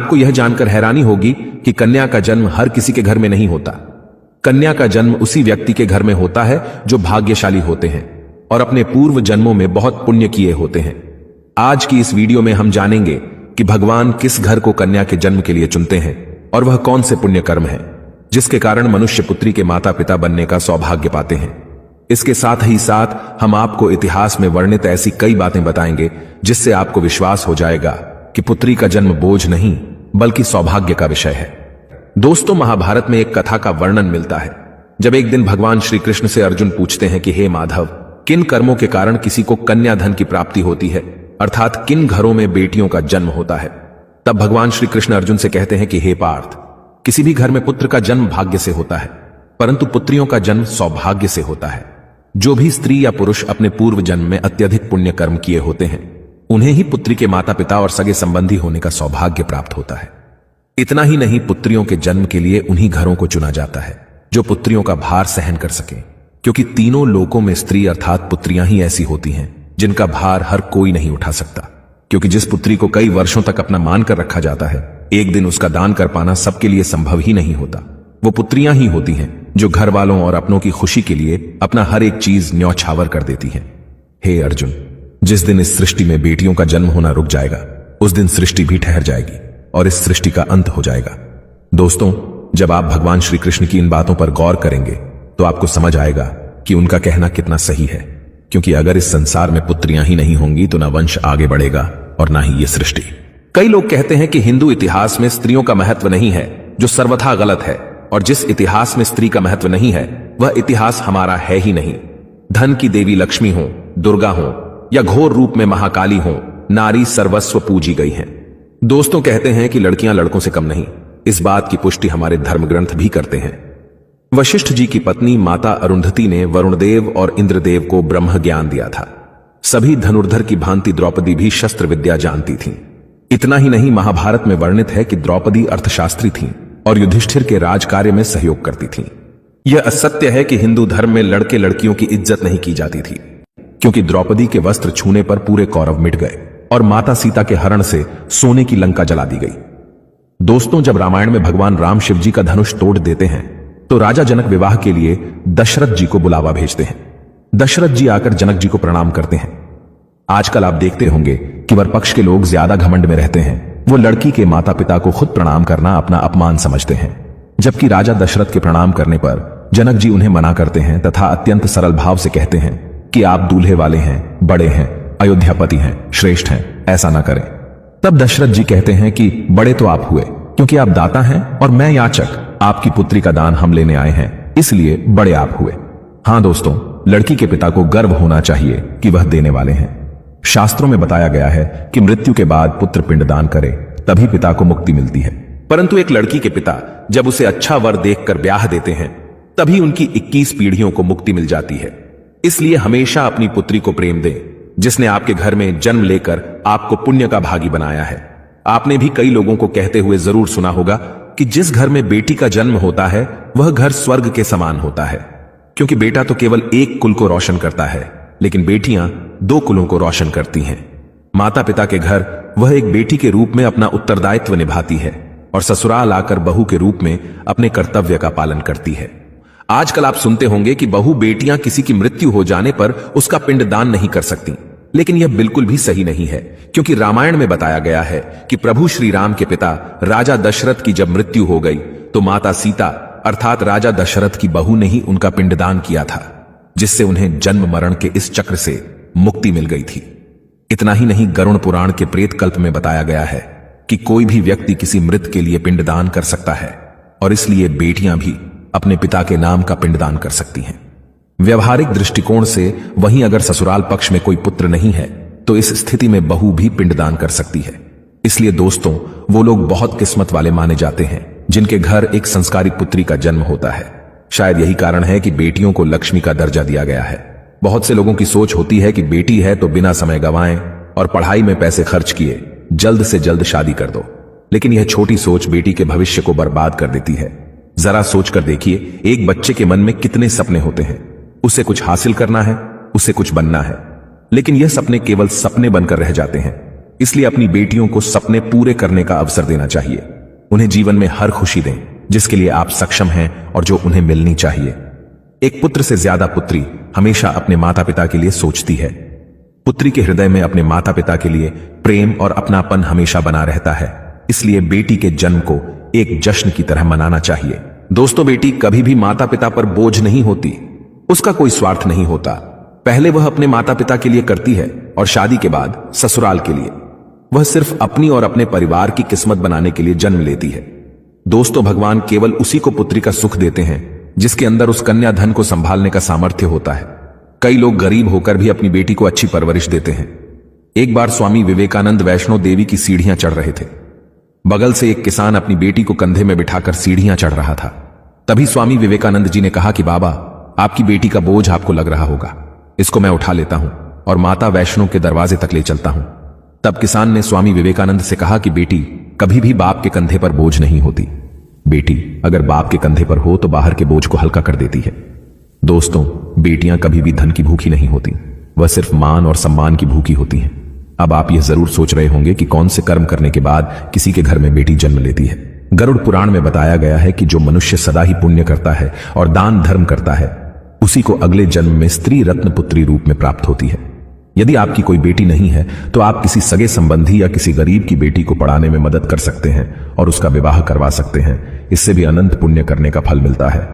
आपको यह जानकर हैरानी होगी कि कन्या का जन्म हर किसी के घर में नहीं होता। कन्या का जन्म उसी व्यक्ति के घर में होता है जो भाग्यशाली होते हैं और अपने पूर्व जन्मों में बहुत पुण्य किए होते हैं। आज की इस वीडियो में हम जानेंगे कि भगवान किस घर को कन्या के जन्म के लिए चुनते हैं और वह कौन से पुण्य कर्म है जिसके कारण मनुष्य पुत्री के माता पिता बनने का सौभाग्य पाते हैं। इसके साथ ही साथ हम आपको इतिहास में वर्णित ऐसी कई बातें बताएंगे जिससे आपको विश्वास हो जाएगा कि पुत्री का जन्म बोझ नहीं बल्कि सौभाग्य का विषय है। दोस्तों, महाभारत में एक कथा का वर्णन मिलता है जब एक दिन भगवान श्री कृष्ण से अर्जुन पूछते हैं कि हे माधव, किन कर्मों के कारण किसी को कन्या धन की प्राप्ति होती है, अर्थात किन घरों में बेटियों का जन्म होता है। तब भगवान श्री कृष्ण अर्जुन से कहते हैं कि हे पार्थ, किसी भी घर में पुत्र का जन्म भाग्य से होता है, परंतु पुत्रियों का जन्म सौभाग्य से होता है। जो भी स्त्री या पुरुष अपने पूर्व जन्म में अत्यधिक पुण्य कर्म किए होते हैं उन्हें ही पुत्री के माता पिता और सगे संबंधी होने का सौभाग्य प्राप्त होता है। इतना ही नहीं, पुत्रियों के जन्म के लिए उन्हीं घरों को चुना जाता है जो पुत्रियों का भार सहन कर सके, क्योंकि तीनों लोकों में स्त्री अर्थात पुत्रियां ही ऐसी होती हैं जिनका भार हर कोई नहीं उठा सकता। क्योंकि जिस पुत्री को कई वर्षों तक अपना मान कर रखा जाता है, एक दिन उसका दान कर पाना सबके लिए संभव ही नहीं होता। वो पुत्रियां ही होती हैं जो घर वालों और अपनों की खुशी के लिए अपना हर एक चीज न्यौछावर कर देती हैं। हे अर्जुन, जिस दिन इस सृष्टि में बेटियों का जन्म होना रुक जाएगा उस दिन सृष्टि भी ठहर जाएगी और इस सृष्टि का अंत हो जाएगा। दोस्तों, जब आप भगवान श्री कृष्ण की इन बातों पर गौर करेंगे तो आपको समझ आएगा कि उनका कहना कितना सही है। क्योंकि अगर इस संसार में पुत्रियां ही नहीं होंगी तो ना वंश आगे बढ़ेगा और ना ही ये सृष्टि। कई लोग कहते हैं कि हिंदू इतिहास में स्त्रियों का महत्व नहीं है, जो सर्वथा गलत है, और जिस इतिहास में स्त्री का महत्व नहीं है वह इतिहास हमारा है ही नहीं। धन की देवी लक्ष्मी हो, दुर्गा हो या घोर रूप में महाकाली हो, नारी सर्वस्व पूजी गई है। दोस्तों, कहते हैं कि लड़कियां लड़कों से कम नहीं। इस बात की पुष्टि हमारे धर्म ग्रंथ भी करते हैं। वशिष्ठ जी की पत्नी माता अरुंधति ने वरुणदेव और इंद्रदेव को ब्रह्म ज्ञान दिया था। सभी धनुर्धर की भांति द्रौपदी भी शस्त्र विद्या जानती थीं। इतना ही नहीं, महाभारत में वर्णित है कि द्रौपदी अर्थशास्त्री थीं और युधिष्ठिर के राज कार्य में सहयोग करती थीं। यह असत्य है कि हिंदू धर्म में लड़के लड़कियों की इज्जत नहीं की जाती थी, क्योंकि द्रौपदी के वस्त्र छूने पर पूरे कौरव मिट गए और माता सीता के हरण से सोने की लंका जला दी गई। दोस्तों, जब रामायण में भगवान राम शिव जी का धनुष तोड़ देते हैं तो राजा जनक विवाह के लिए दशरथ जी को बुलावा भेजते हैं। दशरथ जी आकर जनक जी को प्रणाम करते हैं। आजकल आप देखते होंगे कि वर पक्ष के लोग ज्यादा घमंड में रहते हैं। वो लड़की के माता पिता को खुद प्रणाम करना अपना अपमान समझते हैं, जबकि राजा दशरथ के प्रणाम करने पर जनक जी उन्हें मना करते हैं तथा अत्यंत सरल भाव से कहते हैं कि आप दूल्हे वाले हैं, बड़े हैं, अयोध्यापति हैं, श्रेष्ठ हैं, ऐसा ना करें। तब दशरथ जी कहते हैं कि बड़े तो आप हुए क्योंकि आप दाता हैं और मैं याचक, आपकी पुत्री का दान हम लेने आए हैं, इसलिए बड़े आप हुए। हां दोस्तों, लड़की के पिता को गर्व होना चाहिए कि वह देने वाले हैं। शास्त्रों में बताया गया है कि मृत्यु के बाद पुत्र पिंडदान करे तभी पिता को मुक्ति मिलती है, परंतु एक लड़की के पिता जब उसे अच्छा वर देखकर ब्याह देते हैं तभी उनकी 21 पीढ़ियों को मुक्ति मिल जाती है। इसलिए हमेशा अपनी पुत्री को प्रेम दें जिसने आपके घर में जन्म लेकर आपको पुण्य का भागी बनाया है। आपने भी कई लोगों को कहते हुए जरूर सुना होगा कि जिस घर में बेटी का जन्म होता है वह घर स्वर्ग के समान होता है, क्योंकि बेटा तो केवल एक कुल को रोशन करता है लेकिन बेटियां 2 कुलों को रोशन करती हैं। माता पिता के घर वह एक बेटी के रूप में अपना उत्तरदायित्व निभाती है और ससुराल आकर बहू के रूप में अपने कर्तव्य का पालन करती है। आजकल आप सुनते होंगे कि बहू बेटियां किसी की मृत्यु हो जाने पर उसका पिंडदान नहीं कर सकती, लेकिन यह बिल्कुल भी सही नहीं है, क्योंकि रामायण में बताया गया है कि प्रभु श्री राम के पिता राजा दशरथ की जब मृत्यु हो गई तो माता सीता अर्थात राजा दशरथ की बहू ने ही उनका पिंडदान किया था, जिससे उन्हें जन्म मरण के इस चक्र से मुक्ति मिल गई थी। इतना ही नहीं, गरुड़ पुराण के प्रेत कल्प में बताया गया है कि कोई भी व्यक्ति किसी मृत के लिए पिंडदान कर सकता है और इसलिए बेटियां भी अपने पिता के नाम का पिंडदान कर सकती हैं। व्यवहारिक दृष्टिकोण से वहीं अगर ससुराल पक्ष में कोई पुत्र नहीं है तो इस स्थिति में बहू भी पिंडदान कर सकती है। इसलिए दोस्तों, वो लोग बहुत किस्मत वाले माने जाते हैं जिनके घर एक संस्कारी पुत्री का जन्म होता है। शायद यही कारण है कि बेटियों को लक्ष्मी का दर्जा दिया गया है। बहुत से लोगों की सोच होती है कि बेटी है तो बिना समय गंवाएं और पढ़ाई में पैसे खर्च किए जल्द से जल्द शादी कर दो, लेकिन यह छोटी सोच बेटी के भविष्य को बर्बाद कर देती है। जरा सोचकर देखिए, एक बच्चे के मन में कितने सपने होते हैं। उसे कुछ हासिल करना है, उसे कुछ बनना है, लेकिन यह सपने केवल सपने बनकर रह जाते हैं। इसलिए अपनी बेटियों को सपने पूरे करने का अवसर देना चाहिए। उन्हें जीवन में हर खुशी दें जिसके लिए आप सक्षम हैं और जो उन्हें मिलनी चाहिए। एक पुत्र से ज्यादा पुत्री हमेशा अपने माता पिता के लिए सोचती है। पुत्री के हृदय में अपने माता पिता के लिए प्रेम और अपनापन हमेशा बना रहता है। इसलिए बेटी के जन्म को एक जश्न की तरह मनाना चाहिए। दोस्तों, बेटी कभी भी माता पिता पर बोझ नहीं होती। उसका कोई स्वार्थ नहीं होता। पहले वह अपने माता पिता के लिए करती है और शादी के बाद ससुराल के लिए। वह सिर्फ अपनी और अपने परिवार की किस्मत बनाने के लिए जन्म लेती है। दोस्तों, भगवान केवल उसी को पुत्री का सुख देते हैं जिसके अंदर उस कन्या धन को संभालने का सामर्थ्य होता है। कई लोग गरीब होकर भी अपनी बेटी को अच्छी परवरिश देते हैं। एक बार स्वामी विवेकानंद वैष्णो देवी की सीढ़ियां चढ़ रहे थे। बगल से एक किसान अपनी बेटी को कंधे में बिठाकर सीढ़ियां चढ़ रहा था। तभी स्वामी विवेकानंद जी ने कहा कि बाबा, आपकी बेटी का बोझ आपको लग रहा होगा, इसको मैं उठा लेता हूं और माता वैष्णो के दरवाजे तक ले चलता हूं। तब किसान ने स्वामी विवेकानंद से कहा कि बेटी कभी भी बाप के कंधे पर बोझ नहीं होती। बेटी अगर बाप के कंधे पर हो तो बाहर के बोझ को हल्का कर देती है। दोस्तों, बेटियां कभी भी धन की भूखी नहीं होती, वह सिर्फ मान और सम्मान की भूखी होती हैं। अब आप यह जरूर सोच रहे होंगे कि कौन से कर्म करने के बाद किसी के घर में बेटी जन्म लेती है। गरुड़ पुराण में बताया गया है कि जो मनुष्य सदा ही पुण्य करता है और दान धर्म करता है, उसी को अगले जन्म में स्त्री रत्न पुत्री रूप में प्राप्त होती है। यदि आपकी कोई बेटी नहीं है तो आप किसी सगे संबंधी या किसी गरीब की बेटी को पढ़ाने में मदद कर सकते हैं और उसका विवाह करवा सकते हैं। इससे भी अनंत पुण्य करने का फल मिलता है।